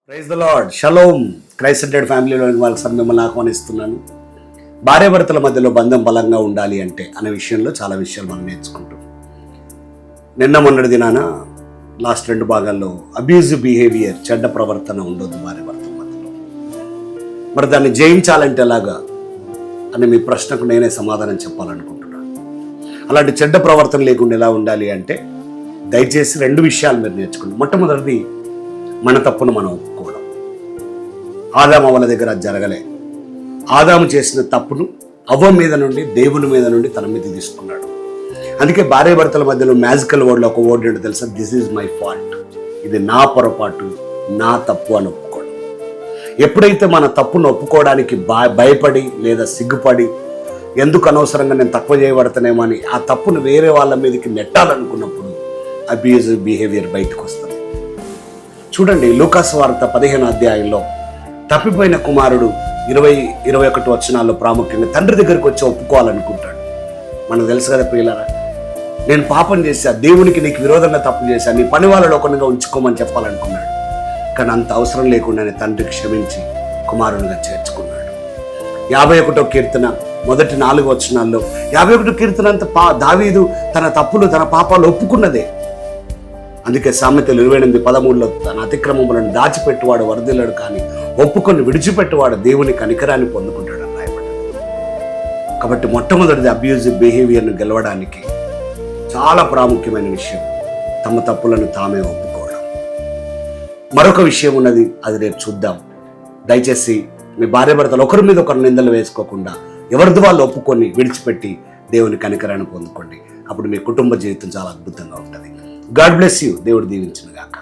Praise the Lord. Shalom. Christ centred ఫ్యామిలీలోని వాళ్ళకి మిమ్మల్ని ఆహ్వానిస్తున్నాను. భార్యాభర్తల మధ్యలో బంధం బలంగా ఉండాలి అంటే అనే విషయంలో చాలా విషయాలు మనం నేర్చుకుంటాం. నిన్న మొన్నటి దినాన లాస్ట్ 2 భాగాల్లో అబ్యూజివ్ బిహేవియర్, చెడ్డ ప్రవర్తన ఉండొద్దు భార్యాభర్తల మధ్యలో. మరి దాన్ని జయించాలంటే ఎలాగా అని మీ ప్రశ్నకు నేనే సమాధానం చెప్పాలనుకుంటున్నాను. అలాంటి చెడ్డ ప్రవర్తన లేకుండా ఎలా ఉండాలి అంటే దయచేసి 2 విషయాలు మీరు నేర్చుకోండి. మొట్టమొదటిది, మన తప్పును మనం ఒప్పుకోవడం. ఆదాము అవ్వల దగ్గర అది జరగలే. ఆదాము చేసిన తప్పును అవ్వ మీద నుండి, దేవుని మీద నుండి తన మీద తీసుకున్నాడు. అందుకే భార్యాభర్తల మధ్యలో మ్యాజికల్ వర్డ్లో ఒక వర్డ్ ఏంటో తెలుసా? This is my fault. ఇది నా పొరపాటు, నా తప్పు అని ఒప్పుకోవడం. ఎప్పుడైతే మన తప్పును ఒప్పుకోవడానికి భయపడి లేదా సిగ్గుపడి, ఎందుకు అనవసరంగా నేను తక్కువ చేయబడతానేమో అని ఆ తప్పును వేరే వాళ్ళ మీదకి నెట్టాలనుకున్నప్పుడు అబ్యూజివ్ బిహేవియర్ బయటకు వస్తుంది. చూడండి, లూకాసు వార్త 15వ అధ్యాయంలో తప్పిపోయిన కుమారుడు 20-21 వచనాల్లో ప్రాముఖ్యంగా తండ్రి దగ్గరికి వచ్చి ఒప్పుకోవాలనుకుంటాడు. మనకు తెలుసు కదా ప్రియులారా, నేను పాపం చేశా, దేవునికి నీకు విరోధంగా తప్పు చేశా, నీ పని వాళ్ళలో ఒకరిగా ఉంచుకోమని చెప్పాలనుకున్నాడు. కానీ అంత అవసరం లేకుండానే తండ్రి క్షమించి కుమారునిగా చేర్చుకున్నాడు. 51వ కీర్తన మొదటి 4 వచనాల్లో 51వ కీర్తన అంతా దావీదు తన తప్పులు, తన పాపాలు ఒప్పుకున్నదే. అందుకే సామెతలు 28:13లో తన అతిక్రమములను దాచిపెట్టువాడు వరదిల్లడు, కానీ ఒప్పుకొని విడిచిపెట్టువాడు దేవుని కనికరాన్ని పొందుకుంటాడు అని రాయబడ్డది. కాబట్టి మొట్టమొదటిది అబ్యూజివ్ బిహేవియర్ను గెలవడానికి చాలా ప్రాముఖ్యమైన విషయం తమ తప్పులను తామే ఒప్పుకోవడం. మరొక విషయం ఉన్నది, అది రేపు చూద్దాం. దయచేసి మీ భార్యాభర్తలు ఒకరి మీద ఒకరు నిందలు వేసుకోకుండా ఎవరిది వాళ్ళు ఒప్పుకొని విడిచిపెట్టి దేవుని కనికరాన్ని పొందుకోండి. అప్పుడు మీ కుటుంబ జీవితం చాలా అద్భుతంగా ఉంటుంది. God bless you. దేవుడు దీవించును గాక.